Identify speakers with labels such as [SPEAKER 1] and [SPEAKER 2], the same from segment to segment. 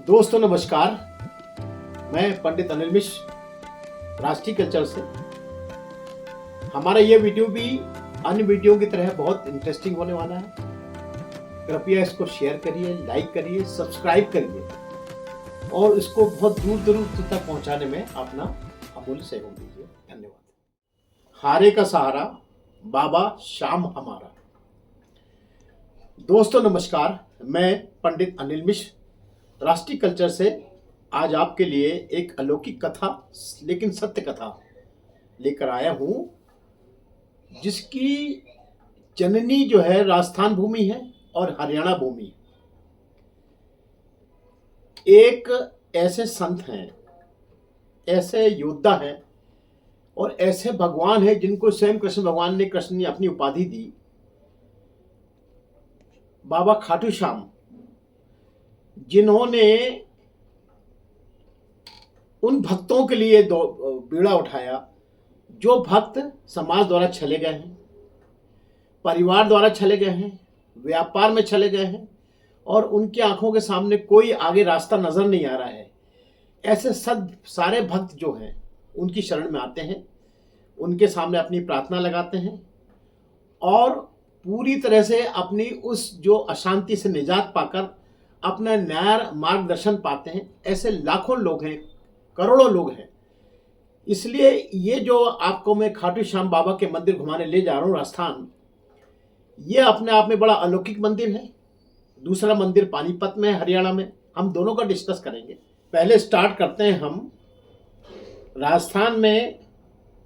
[SPEAKER 1] दोस्तों नमस्कार, मैं पंडित अनिल मिश्र राष्ट्रीय कल्चर से। हमारा ये वीडियो भी अन्य वीडियो की तरह बहुत इंटरेस्टिंग होने वाला है। कृपया इसको शेयर करिए, लाइक करिए, सब्सक्राइब करिए और इसको बहुत दूर दूर तक पहुंचाने में अपना अमूल्य सहयोग दीजिए। धन्यवाद। हारे का सहारा बाबा श्याम हमारा। दोस्तों नमस्कार, मैं पंडित अनिल मिश्र राष्ट्रीय कल्चर से आज आपके लिए एक अलौकिक कथा लेकिन सत्य कथा लेकर आया हूं, जिसकी जननी जो है राजस्थान भूमि है और हरियाणा भूमि है। एक ऐसे संत हैं, ऐसे योद्धा हैं और ऐसे भगवान हैं जिनको स्वयं कृष्ण भगवान ने अपनी उपाधि दी, बाबा खाटू श्याम, जिन्होंने उन भक्तों के लिए बीड़ा उठाया जो भक्त समाज द्वारा चले गए हैं, परिवार द्वारा चले गए हैं, व्यापार में चले गए हैं और उनकी आंखों के सामने कोई आगे रास्ता नजर नहीं आ रहा है। ऐसे सारे भक्त जो हैं उनकी शरण में आते हैं, उनके सामने अपनी प्रार्थना लगाते हैं और पूरी तरह से अपनी उस जो अशांति से निजात पाकर अपना न्याय मार्गदर्शन पाते हैं। ऐसे लाखों लोग हैं, करोड़ों लोग हैं। इसलिए ये जो आपको मैं खाटू श्याम बाबा के मंदिर घुमाने ले जा रहा हूँ राजस्थान, ये अपने आप में बड़ा अलौकिक मंदिर है। दूसरा मंदिर पानीपत में है, हरियाणा में। हम दोनों का डिस्कस करेंगे। पहले स्टार्ट करते हैं हम राजस्थान में।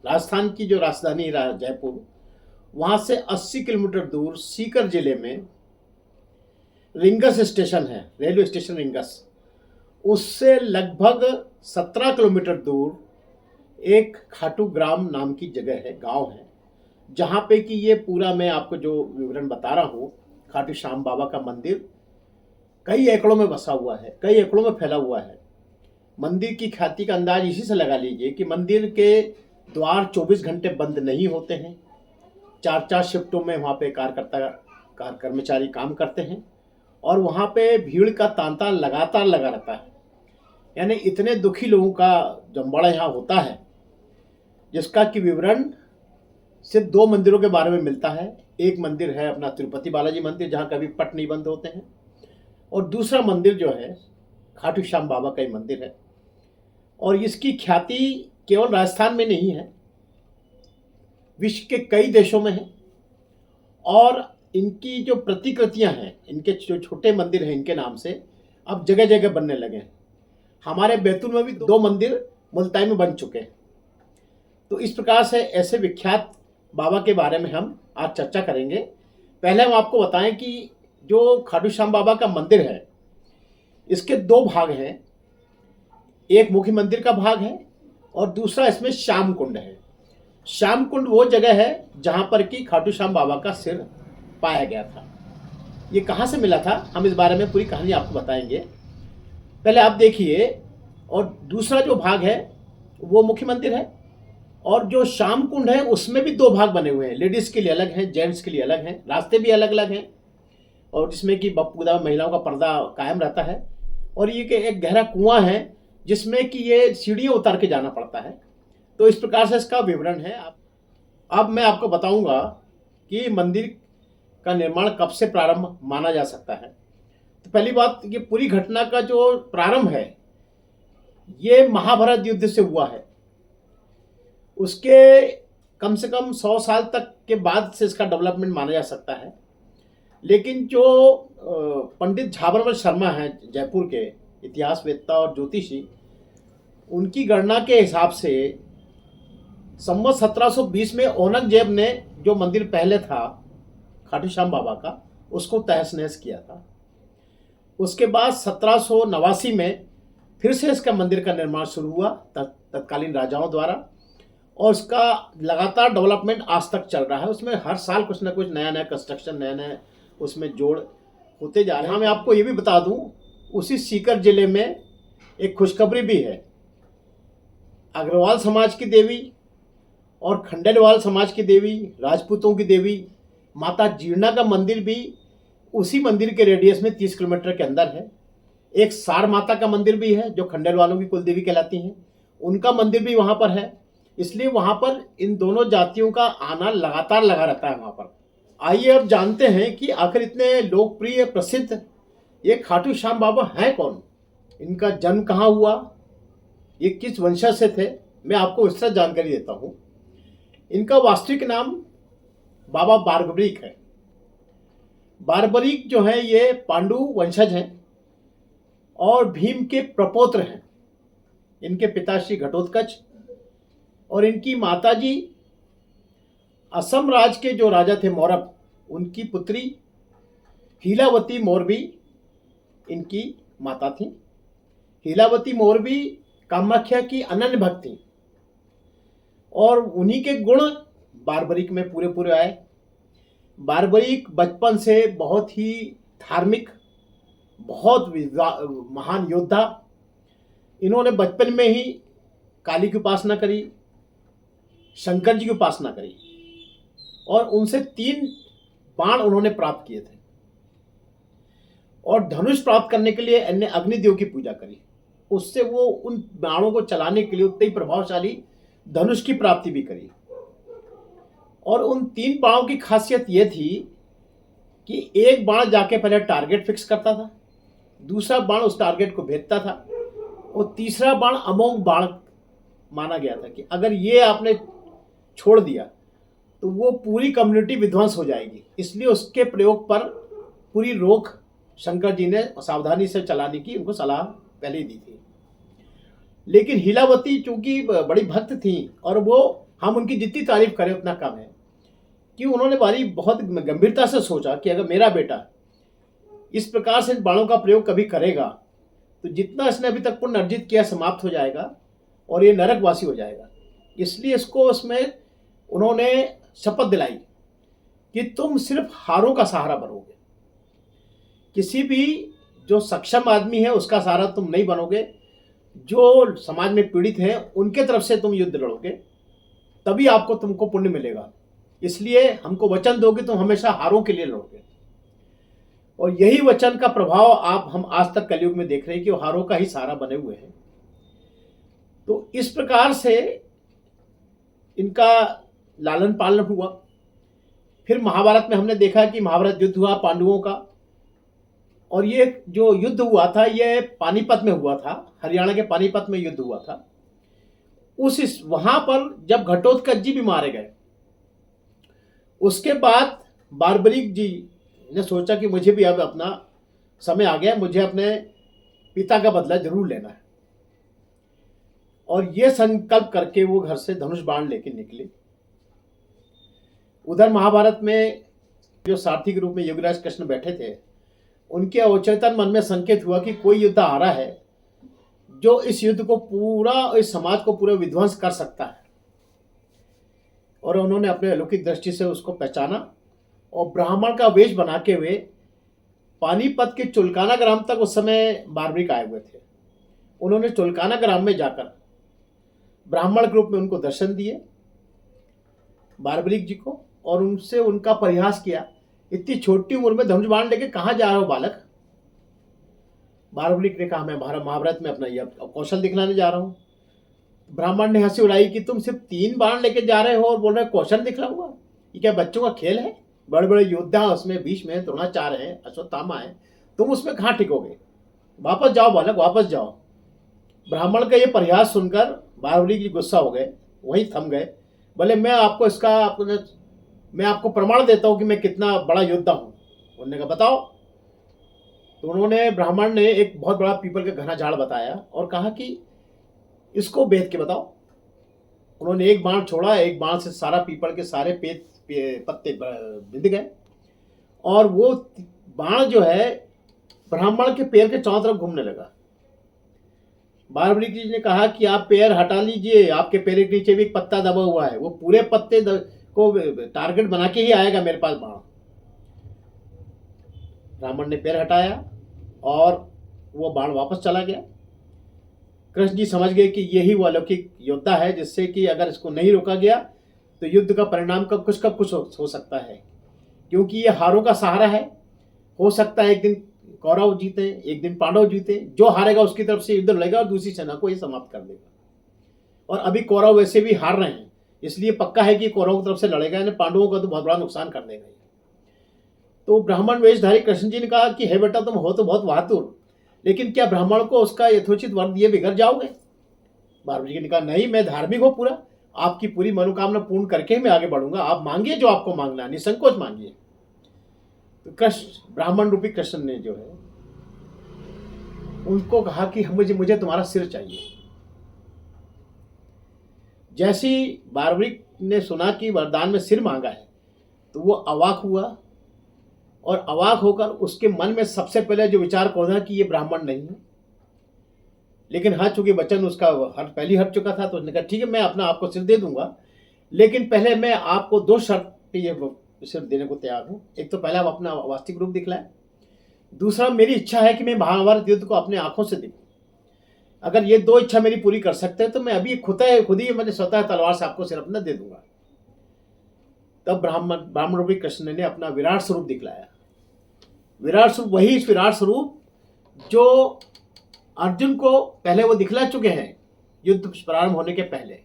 [SPEAKER 1] राजस्थान की जो राजधानी जयपुर, वहाँ से 80 किलोमीटर दूर सीकर जिले में रिंगस स्टेशन है, रेलवे स्टेशन रिंगस। उससे लगभग 17 किलोमीटर दूर एक खाटू ग्राम नाम की जगह है, गांव है, जहां पे कि ये पूरा मैं आपको जो विवरण बता रहा हूँ, खाटू श्याम बाबा का मंदिर कई एकड़ों में बसा हुआ है, कई एकड़ों में फैला हुआ है। मंदिर की ख्याति का अंदाज इसी से लगा लीजिए कि मंदिर के द्वार 24 घंटे बंद नहीं होते हैं। 4-4 शिफ्टों में वहाँ पे कर्मचारी काम करते हैं और वहाँ पे भीड़ का तांता लगातार लगा रहता है। यानी इतने दुखी लोगों का जमवाड़ा यहाँ होता है, जिसका कि विवरण सिर्फ 2 मंदिरों के बारे में मिलता है। एक मंदिर है अपना तिरुपति बालाजी मंदिर, जहाँ कभी पट नहीं बंद होते हैं, और दूसरा मंदिर जो है खाटू श्याम बाबा का ही मंदिर है। और इसकी ख्याति केवल राजस्थान में नहीं है, विश्व के कई देशों में है। और इनकी जो प्रतिकृतियां हैं, इनके जो छोटे मंदिर हैं, इनके नाम से अब जगह जगह बनने लगे हैं। हमारे बैतूल में भी 2 मंदिर मुल्ताई में बन चुके हैं। तो इस प्रकार से ऐसे विख्यात बाबा के बारे में हम आज चर्चा करेंगे। पहले हम आपको बताएं कि जो खाटू श्याम बाबा का मंदिर है, इसके 2 भाग हैं। एक मुख्य मंदिर का भाग है और दूसरा इसमें श्याम कुंड है। श्याम कुंड वो जगह है जहां पर कि खाटू श्याम बाबा का सिर पाया गया था। ये कहाँ से मिला था, हम इस बारे में पूरी कहानी आपको बताएंगे। पहले आप देखिए। और दूसरा जो भाग है वो मुख्य मंदिर है, और जो श्याम कुंड है उसमें भी 2 भाग बने हुए हैं। लेडीज के लिए अलग है, जेंट्स के लिए अलग है, रास्ते भी अलग अलग हैं, और जिसमें कि पूरा महिलाओं का पर्दा कायम रहता है। और ये एक गहरा कुआं है जिसमें कि ये सीढ़ियाँ उतार के जाना पड़ता है। तो इस प्रकार से इसका विवरण है। अब मैं आपको बताऊंगा कि मंदिर का निर्माण कब से प्रारंभ माना जा सकता है। तो पहली बात, ये पूरी घटना का जो प्रारंभ है ये महाभारत युद्ध से हुआ है। उसके कम से कम 100 साल तक के बाद से इसका डेवलपमेंट माना जा सकता है। लेकिन जो पंडित झाबरमल शर्मा हैं, जयपुर के इतिहासवेत्ता और ज्योतिषी, उनकी गणना के हिसाब से संवत 1720 में औरंगजेब ने जो मंदिर पहले था खाटू श्याम बाबा का, उसको तहस नहस किया था। उसके बाद 1789 में फिर से इसका मंदिर का निर्माण शुरू हुआ तत्कालीन राजाओं द्वारा, और उसका लगातार डेवलपमेंट आज तक चल रहा है। उसमें हर साल कुछ ना कुछ नया नया कंस्ट्रक्शन, नया नया उसमें जोड़ होते जा रहे हैं। मैं आपको ये भी बता दूं, उसी सीकर जिले में एक खुशखबरी भी है। अग्रवाल समाज की देवी और खंडेलवाल समाज की देवी, राजपूतों की देवी माता जीर्णा का मंदिर भी उसी मंदिर के रेडियस में 30 किलोमीटर के अंदर है। एक सार माता का मंदिर भी है जो खंडेलवालों की कुलदेवी कहलाती हैं, उनका मंदिर भी वहां पर है। इसलिए वहां पर इन दोनों जातियों का आना लगातार लगा रहता है वहां पर। आइए अब जानते हैं कि आखिर इतने लोकप्रिय प्रसिद्ध ये खाटू श्याम बाबा हैं कौन, इनका जन्म कहाँ हुआ, ये किस वंशज से थे। मैं आपको विस्तृत जानकारी देता हूं। इनका वास्तविक नाम बाबा बारबरीक है। बारबरीक जो है ये पांडु वंशज हैं और भीम के प्रपौत्र हैं। इनके पिता श्री घटोत्कच और इनकी माताजी असम राज के जो राजा थे मौरव, उनकी पुत्री हीलावती मौर्वी इनकी माता थी। हीलावती मौर्वी कामाख्या की अनन्य भक्त थी और उन्हीं के गुण बारबरीक में पूरे पूरे आए। बारबरीक बचपन से बहुत ही धार्मिक, बहुत महान योद्धा। इन्होंने बचपन में ही काली की उपासना करी, शंकर जी की उपासना करी और उनसे 3 बाण उन्होंने प्राप्त किए थे और धनुष प्राप्त करने के लिए अन्य अग्निदेव की पूजा करी। उससे वो उन बाणों को चलाने के लिए उतने ही प्रभावशाली धनुष की प्राप्ति भी करी। और उन 3 बाणों की खासियत यह थी कि एक बाण जाके पहले टारगेट फिक्स करता था, दूसरा बाण उस टारगेट को भेदता था और तीसरा बाण अमोघ बाण माना गया था कि अगर ये आपने छोड़ दिया तो वो पूरी कम्युनिटी विध्वंस हो जाएगी। इसलिए उसके प्रयोग पर पूरी रोक शंकर जी ने सावधानी से चलाने की उनको सलाह पहले ही दी थी। लेकिन हीलावती चूंकि बड़ी भक्त थी और वो, हम उनकी जितनी तारीफ करें उतना कम है, कि उन्होंने बहुत गंभीरता से सोचा कि अगर मेरा बेटा इस प्रकार से बाणों का प्रयोग कभी करेगा तो जितना इसने अभी तक पुण्य अर्जित किया समाप्त हो जाएगा और ये नरकवासी हो जाएगा। इसलिए इसको उसमें उन्होंने शपथ दिलाई कि तुम सिर्फ हारों का सहारा बनोगे, किसी भी जो सक्षम आदमी है उसका सहारा तुम नहीं बनोगे, जो समाज में पीड़ित हैं उनके तरफ से तुम युद्ध लड़ोगे, तभी आपको तुमको पुण्य मिलेगा। इसलिए हमको वचन दोगे तुम हमेशा हारों के लिए लड़ोगे। और यही वचन का प्रभाव हम आज तक कलयुग में देख रहे हैं कि वो हारों का ही सहारा बने हुए हैं। तो इस प्रकार से इनका लालन पालन हुआ। फिर महाभारत में हमने देखा कि महाभारत युद्ध हुआ पांडवों का, और ये जो युद्ध हुआ था ये पानीपत में हुआ था, हरियाणा के पानीपत में युद्ध हुआ था। वहां पर जब घटोत्कच जी भी मारे गए, उसके बाद बारबरीक जी ने सोचा कि मुझे भी अब अपना समय आ गया, मुझे अपने पिता का बदला जरूर लेना है। और ये संकल्प करके वो घर से धनुष बाण लेके निकले। उधर महाभारत में जो सारथी के रूप में योगीराज कृष्ण बैठे थे, उनके अवचेतन मन में संकेत हुआ कि कोई युद्ध आ रहा है जो इस युद्ध को पूरा, इस समाज को पूरा विध्वंस कर सकता है। और उन्होंने अपने अलौकिक दृष्टि से उसको पहचाना और ब्राह्मण का वेश बना के हुए पानीपत के चुलकाना ग्राम तक उस समय बारबरीक आए हुए थे। उन्होंने चुलकाना ग्राम में जाकर ब्राह्मण के रूप में उनको दर्शन दिए बारबरीक जी को, और उनसे उनका परिहास किया, इतनी छोटी उम्र में धनुष बाण लेके कहाँ जा रहे हो बालक। बारबरीक ने कहा मैं महाभारत में अपना यह कौशल दिखलाने जा रहा हूं। ब्राह्मण ने हंसी उड़ाई कि तुम सिर्फ 3 बाण लेके जा रहे हो और बोल रहे हो कौशल दिखलाऊंगा, ये क्या बच्चों का खेल है। बड़े बड़े योद्धा उसमें बीच में द्रोणाचार्य है, अश्वत्थामा है, तुम उसमें कहाँ टिकोगे, वापस जाओ बालक वापस जाओ। ब्राह्मण का ये परिहास सुनकर बारबरीक जी गुस्सा हो गए, वहीं थम गए। बोले मैं आपको प्रमाण देता हूं कि मैं कितना बड़ा योद्धा हूं। उन्होंने कहा बताओ। तो उन्होंने, ब्राह्मण ने एक बहुत बड़ा पीपल का घना झाड़ बताया और कहा कि इसको बेच के बताओ। उन्होंने एक बाण छोड़ा, एक बाण से सारा पीपल के सारे पत्ते बिंद गए और वो बाण जो है ब्राह्मण के पैर के चारों तरफ घूमने लगा। बारबरीक जी ने कहा कि आप पैर हटा लीजिए, आपके पैर के नीचे भी एक पत्ता दबा हुआ है, वो पूरे पत्ते को टारगेट बना के ही आएगा मेरे पास बाण। ब्राह्मण ने पैर हटाया और वो बाण वापस चला गया। कृष्ण जी समझ गए कि यही वो अलौकिक योद्धा है जिससे कि अगर इसको नहीं रोका गया तो युद्ध का परिणाम कब कुछ हो सकता है, क्योंकि ये हारों का सहारा है। हो सकता है एक दिन कौरव जीते, एक दिन पांडव जीते। जो हारेगा उसकी तरफ से युद्ध लड़ेगा और दूसरी सेना को ये समाप्त कर देगा। और अभी कौरव वैसे भी हार रहे हैं, इसलिए पक्का है कि कौरवों की तरफ से लड़ेगा, यानी पांडवों का तो बहुत बड़ा नुकसान कर देगा। तो ब्राह्मण वेशधारी कृष्ण जी ने कहा कि हे बेटा, तुम हो तो बहुत बहादुर, लेकिन क्या ब्राह्मण को उसका यथोचित वर दिए बिगड़ जाओगे? बाबू जी ने कहा, नहीं, मैं धार्मिक हूं पूरा, आपकी पूरी मनोकामना पूर्ण करके मैं आगे बढ़ूंगा। आप मांगिए जो आपको मांगना है, निसंकोच मांगिए। तो कृष्ण, ब्राह्मण रूपी कृष्ण ने जो है उनको कहा कि मुझे तुम्हारा सिर चाहिए। जैसी बारबरी ने सुना कि वरदान में सिर मांगा है, तो वो अवाक हुआ, और अवाक होकर उसके मन में सबसे पहले जो विचार कौधा कि ये ब्राह्मण नहीं है। लेकिन हाँ, चूंकि वचन उसका पहली हट चुका था, तो उसने कहा ठीक है, मैं अपना आपको सिर दे दूंगा, लेकिन पहले मैं आपको 2 शर्त पे ये सिर देने को तैयार हूं। एक तो पहले आप अपना वास्तविक रूप दिखलाएं, दूसरा मेरी इच्छा है कि मैं महाभारत युद्ध को अपने आंखों से देखूं। अगर ये 2 इच्छा मेरी पूरी कर सकते हैं तो मैं अभी खुद ही मैंने स्वतः तलवार से आपको सिर अपना दे दूंगा। तब ब्राह्मण रूपी कृष्ण ने अपना विराट स्वरूप दिखलाया। विराट स्वरूप वही विराट स्वरूप जो अर्जुन को पहले वो दिखला चुके हैं युद्ध प्रारंभ होने के पहले।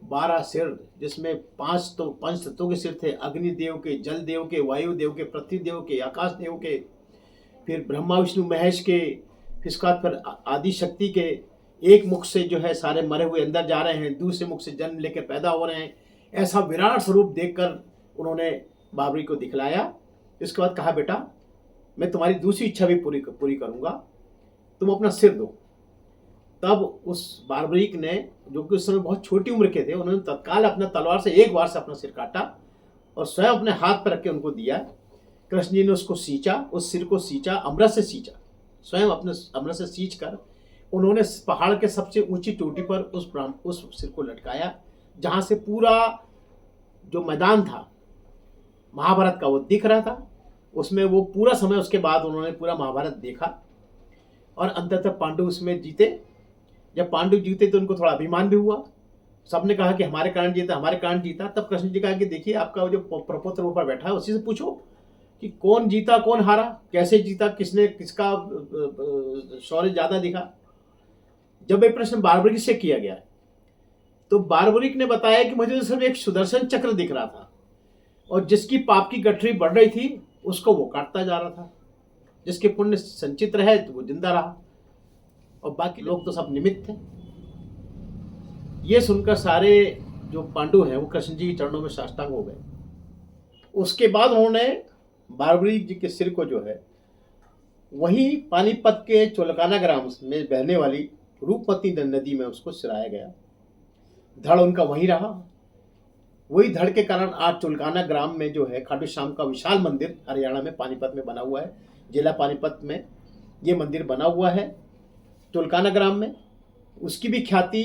[SPEAKER 1] 12 सिर, जिसमें 5 तो पंच तत्वों के सिर थे, अग्नि देव के, जल देव के, वायु देव के, पृथ्वी देव के, आकाश देव के, फिर ब्रह्मा विष्णु महेश के, फिर उसके बाद फिर आदि शक्ति के। एक मुख से जो है सारे मरे हुए अंदर जा रहे हैं, दूसरे मुख से जन्म लेकर पैदा हो रहे हैं। ऐसा विराट स्वरूप देखकर उन्होंने बाबरी को दिखलाया। इसके बाद कहा, बेटा, मैं तुम्हारी दूसरी इच्छा भी पूरी करूंगा, तुम अपना सिर दो। तब उस बारबरीक ने, जो कि उस समय बहुत छोटी उम्र के थे, उन्होंने तत्काल अपना तलवार से एक बार से अपना सिर काटा और स्वयं अपने हाथ पर रख के उनको दिया। कृष्ण जी ने उसको सींचा, उस सिर को सींचा, अमृत से सींचा, स्वयं अपने अमृत से सींच कर उन्होंने पहाड़ के सबसे ऊंची चोटी पर उस सिर को लटकाया, जहां से पूरा जो मैदान था महाभारत का वो दिख रहा था। उसमें वो पूरा समय, उसके बाद उन्होंने पूरा महाभारत देखा और अंततः पांडु उसमें जीते। जब पांडु जीते तो उनको थोड़ा अभिमान भी हुआ, सबने कहा कि हमारे कारण जीता, हमारे कारण जीता। तब कृष्ण जी कहा कि देखिए, आपका जो प्रपुत्र ऊपर बैठा है उसी से पूछो कि कौन जीता, कौन हारा, कैसे जीता, किसका शौर्य ज्यादा दिखा। जब ये प्रश्न बारबरिक से किया गया तो बारबरिक ने बताया कि मुझे तो सिर्फ एक सुदर्शन चक्र दिख रहा था, और जिसकी पाप की गठरी बढ़ रही थी उसको वो काटता जा रहा था, जिसके पुण्य संचित रहे तो वो जिंदा रहा, और बाकी लोग तो सब निमित्त थे। ये सुनकर सारे जो पांडु हैं वो कृष्ण जी के चरणों में साष्टांग हो गए। उसके बाद उन्होंने बारबरी जी के सिर को जो है वहीं पानीपत के चोलकाना ग्राम में बहने वाली रूपमती नदी में उसको सिराया गया। धड़ उनका वहीं रहा। वही धड़ के कारण आज चुलकाना ग्राम में जो है खाटू श्याम का विशाल मंदिर हरियाणा में पानीपत में बना हुआ है। जिला पानीपत में ये मंदिर बना हुआ है चुलकाना ग्राम में। उसकी भी ख्याति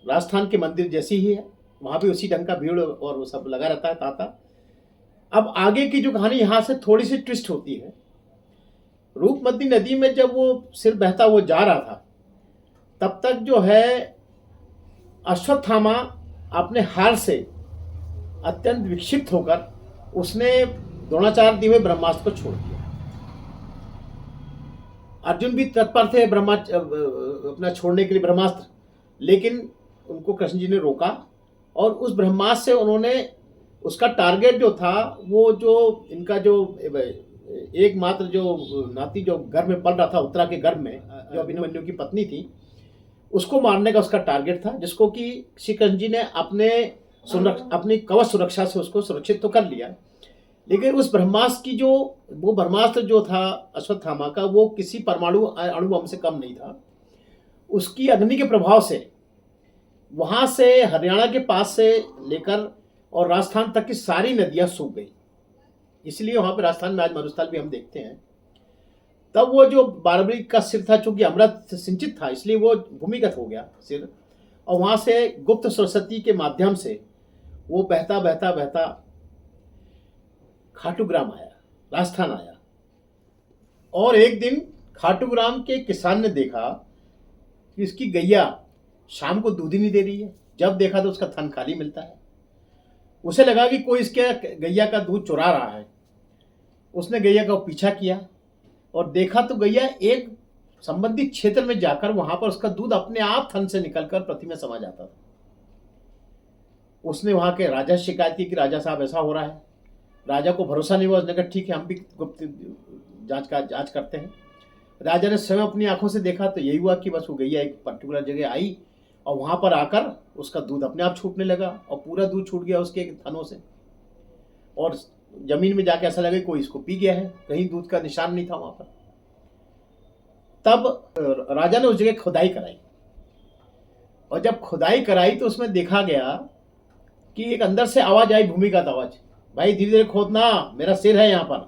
[SPEAKER 1] राजस्थान के मंदिर जैसी ही है, वहाँ भी उसी ढंग का भीड़ और वो सब लगा रहता है तांता। अब आगे की जो कहानी यहाँ से थोड़ी सी ट्विस्ट होती है। रूपमती नदी में जब वो सिर बहता वो जा रहा था, तब तक जो है अश्वत्थामा अपने हार से अत्यंत विक्षिप्त होकर उसने द्रोणाचार्य दिए हुए ब्रह्मास्त्र को छोड़ दिया। अर्जुन भी तत्पर थे अपना छोड़ने के लिए ब्रह्मास्त्र, लेकिन उनको कृष्ण जी ने रोका और उस ब्रह्मास्त्र से उन्होंने उसका टारगेट जो था वो जो इनका जो एकमात्र जो नाती जो गर्भ में पल रहा था उत्तरा के गर्भ में, जो अभिमन्यु की पत्नी थी, उसको मारने का उसका टारगेट था, जिसको कि श्री कृष्ण जी ने अपनी कवच सुरक्षा से उसको सुरक्षित तो कर लिया। लेकिन उस ब्रह्मास्त्र की वो ब्रह्मास्त्र जो था अश्वत्थामा का, वो किसी परमाणु अणु बम से कम नहीं था। उसकी अग्नि के प्रभाव से वहां से हरियाणा के पास से लेकर और राजस्थान तक की सारी नदियां सूख गई। इसलिए वहां पर राजस्थान में आज मरुस्थल भी हम देखते हैं। तब वो जो बारबरी का सिर था, चूंकि अमृत से सिंचित था, इसलिए वो भूमिगत हो गया सिर, और वहां से गुप्त सरस्वती के माध्यम से वो बहता बहता बहता खाटूग्राम आया, राजस्थान आया। और एक दिन खाटूग्राम के किसान ने देखा कि इसकी गैया शाम को दूध ही नहीं दे रही है। जब देखा तो उसका थन खाली मिलता है। उसे लगा कि कोई इसके गैया का दूध चुरा रहा है। उसने गैया का पीछा किया और देखा तो गैया एक संबंधित क्षेत्र में जाकर वहां पर उसका दूध अपने आप थन से निकलकर पृथ्वी में समा जाता था। उसने वहां के राजा से शिकायत की कि राजा साहब ऐसा हो रहा है। राजा को भरोसा नहीं हुआ, उसने कहा ठीक है हम भी गुप्त जांच करते हैं। राजा ने स्वयं अपनी आंखों से देखा तो यही हुआ कि बस वो गैया एक पर्टिकुलर जगह आई और वहां पर आकर उसका दूध अपने आप छूटने लगा और पूरा दूध छूट गया उसके थनों से, और जमीन में जाके ऐसा लगा कोई इसको पी गया है, कहीं दूध का निशान नहीं था वहां पर। तब राजा ने उस जगह खुदाई कराई, और जब खुदाई कराई तो उसमें देखा गया कि एक अंदर से आवाज आई, भूमिगत आवाज, भाई धीरे धीरे खोदना, मेरा सिर है यहां पर।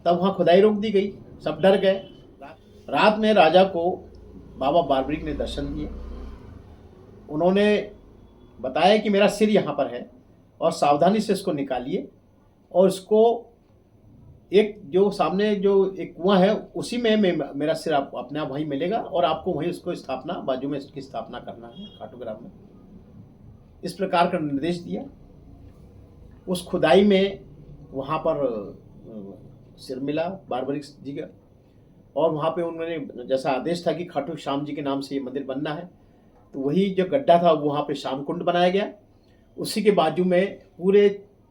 [SPEAKER 1] तब वहां खुदाई रोक दी गई, सब डर गए। रात में राजा को बाबा बारबरिक ने दर्शन दिए। उन्होंने बताया कि मेरा सिर यहाँ पर है और सावधानी से इसको निकालिए, और इसको एक जो सामने जो एक कुआं है उसी में मेरा सिर अपने आप वहीं मिलेगा, और आपको वहीं उसको स्थापना, बाजू में इसकी स्थापना करना है खाटू ग्राम में। इस प्रकार का निर्देश दिया। उस खुदाई में वहाँ पर सिर मिला बारबरिक जी का, और वहाँ पे उन्होंने जैसा आदेश था कि खाटू श्याम जी के नाम से ये मंदिर बनना है, तो वही जो गड्ढा था वहाँ पे श्याम कुंड बनाया गया। उसी के बाजू में पूरे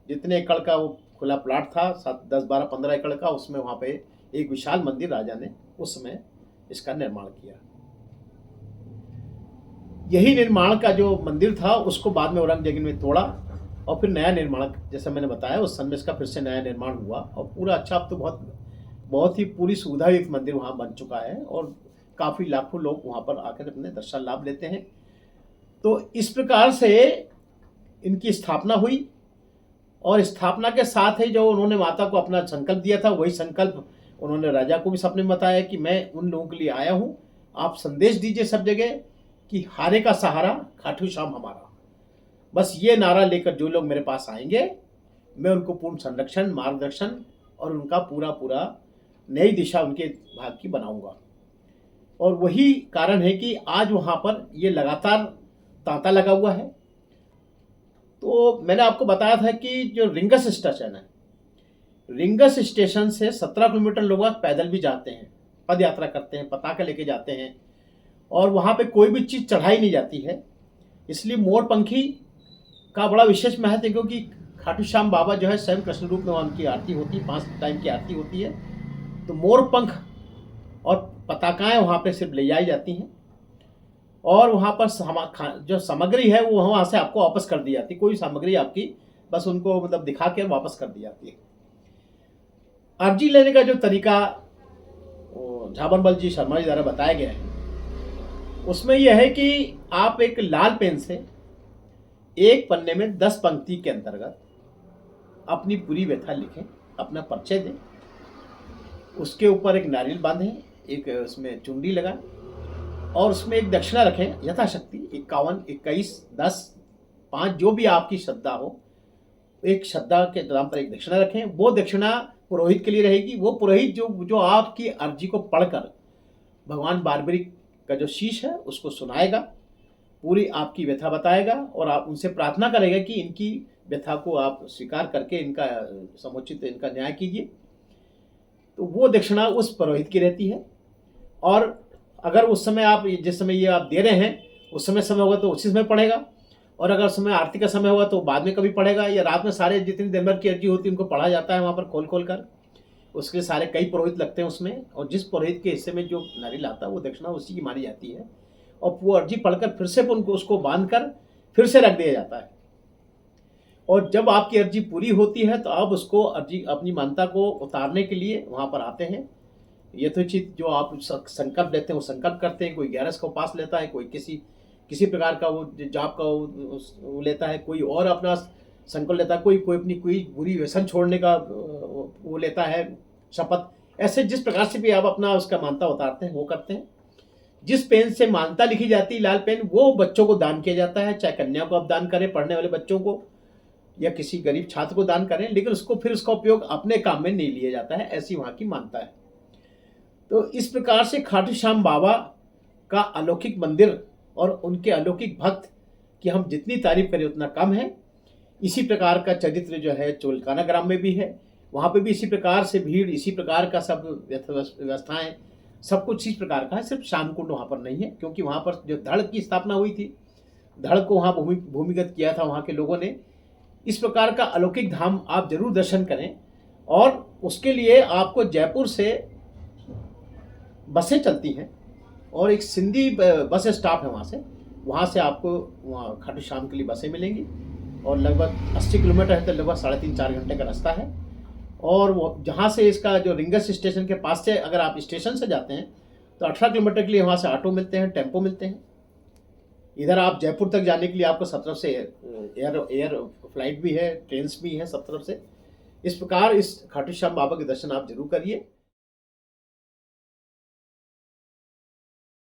[SPEAKER 1] जितने एकड़ का वो खुला प्लाट था, 10-12-15 एकड़ का, उसमें वहाँ पे एक विशाल मंदिर राजा ने उस समय इसका निर्माण किया। यही निर्माण का जो मंदिर था उसको बाद में औरंगजेब ने तोड़ा और फिर नया निर्माण, जैसा मैंने बताया उस सन में इसका फिर से नया निर्माण हुआ, और पूरा अच्छा, अब तो बहुत ही पूरी सुविधा युक्त मंदिर वहाँ बन चुका है, और काफ़ी लाखों लोग वहाँ पर आकर अपने दर्शन लाभ लेते हैं। तो इस प्रकार से इनकी स्थापना हुई, और स्थापना के साथ ही जो उन्होंने माता को अपना संकल्प दिया था, वही संकल्प उन्होंने राजा को भी सपने में बताया कि मैं उन लोगों के लिए आया हूँ, आप संदेश दीजिए सब जगह कि हारे का सहारा खाटू श्याम हमारा। बस ये नारा लेकर जो लोग मेरे पास आएंगे मैं उनको पूर्ण संरक्षण, मार्गदर्शन और उनका पूरा नई दिशा उनके भाग की बनाऊंगा। और वही कारण है कि आज वहाँ पर ये लगातार तांता लगा हुआ है। तो मैंने आपको बताया था कि जो रिंगस स्टेशन है, रिंगस स्टेशन से 17 किलोमीटर लोग पैदल भी जाते हैं, पद यात्रा करते हैं, पताका लेके जाते हैं, और वहाँ पे कोई भी चीज़ चढ़ाई नहीं जाती है। इसलिए मोरपंखी का बड़ा विशेष महत्व है, क्योंकि खाटू श्याम बाबा जो है स्वयं कृष्ण रूप में उनकी आरती होती है, 5 टाइम की आरती होती है। तो मोरपंख और पताकाएं वहाँ पे सिर्फ ले जाई जाती हैं, और वहाँ पर जो सामग्री है वो वहाँ से आपको वापस कर दी जाती है। कोई सामग्री आपकी बस उनको मतलब दिखा के वापस कर दी जाती है। अर्जी लेने का जो तरीका झाबरबल जी शर्मा जी द्वारा बताया गया है, उसमें यह है कि आप एक लाल पेन से एक पन्ने में 10 पंक्ति के अंतर्गत अपनी पूरी व्यथा लिखें, अपना परिचय दें, उसके ऊपर एक नारियल बांधें, एक उसमें चुंडी लगाएं, और उसमें एक दक्षिणा रखें यथाशक्ति 51, 21, 10, 5 जो भी आपकी श्रद्धा हो, एक श्रद्धा के नाम पर एक दक्षिणा रखें। वो दक्षिणा पुरोहित के लिए रहेगी। वो पुरोहित जो आपकी अर्जी को पढ़कर भगवान बारबरिक का जो शीश है उसको सुनाएगा, पूरी आपकी व्यथा बताएगा, और आप उनसे प्रार्थना करेगा कि इनकी व्यथा को आप स्वीकार करके इनका समुचित इनका न्याय कीजिए। तो वो दक्षिणा उस पुरोहित की रहती है। और अगर उस समय आप जिस समय ये आप दे रहे हैं उस समय होगा तो उसी समय पढ़ेगा, और अगर समय आरती का समय होगा तो बाद में कभी पढ़ेगा, या रात में सारे जितनी दिन भर की अर्जी होती है उनको पढ़ा जाता है वहाँ पर खोल कर। उसके सारे कई पुरोहित लगते हैं उसमें, और जिस पुरोहित के हिस्से में जो नारियल आता है वो दक्षिणा उसी की मारी जाती है, और वो अर्जी पढ़कर फिर से उनको उसको बांध कर फिर से रख दिया जाता है। और जब आपकी अर्जी पूरी होती है तो आप उसको अर्जी अपनी मान्यता को उतारने के लिए वहाँ पर आते हैं। यथोचित जो आप संकल्प लेते हैं वो संकल्प करते हैं। कोई 11 का उपास लेता है, कोई किसी प्रकार का वो जाप का वो लेता है, कोई और अपना संकल्प लेता है, कोई अपनी कोई बुरी व्यसन छोड़ने का वो लेता है शपथ। ऐसे जिस प्रकार से भी आप अपना उसका मान्यता उतारते हैं वो करते हैं। जिस पेन से मान्यता लिखी जाती है लाल पेन, वो बच्चों को दान किया जाता है, चाहे कन्या को आप दान करें, पढ़ने वाले बच्चों को, या किसी गरीब छात्र को दान करें, लेकिन उसको फिर उसका उपयोग अपने काम में नहीं लिया जाता है, ऐसी वहाँ की मान्यता है। तो इस प्रकार से खाटू श्याम बाबा का अलौकिक मंदिर और उनके अलौकिक भक्त की हम जितनी तारीफ करें उतना कम है। इसी प्रकार का चरित्र जो है चोलकाना ग्राम में भी है, वहाँ पे भी इसी प्रकार से भीड़, इसी प्रकार का सब व्यवस्थाएं, सब कुछ इस प्रकार का है। सिर्फ श्याम कुंड वहाँ पर नहीं है, क्योंकि वहाँ पर जो धड़ की स्थापना हुई थी, धड़ को वहाँ भूमिगत किया था वहाँ के लोगों ने। इस प्रकार का अलौकिक धाम आप जरूर दर्शन करें, और उसके लिए आपको जयपुर से बसें चलती हैं, और एक सिंधी बस स्टॉप है वहाँ से आपको वहाँ खाटू श्याम के लिए बसें मिलेंगी, और लगभग 80 किलोमीटर है, तो लगभग 3.5-4 घंटे का रास्ता है। और वो जहाँ से इसका जो रिंगस स्टेशन के पास से अगर आप स्टेशन से जाते हैं तो 18 किलोमीटर के लिए वहाँ से ऑटो मिलते हैं, टेम्पो मिलते हैं। इधर आप जयपुर तक जाने के लिए आपको सब तरफ से एयर फ्लाइट भी है, ट्रेन्स भी हैं सब तरफ से। इस प्रकार इस खाटू श्याम बाबा के दर्शन आप जरूर करिए।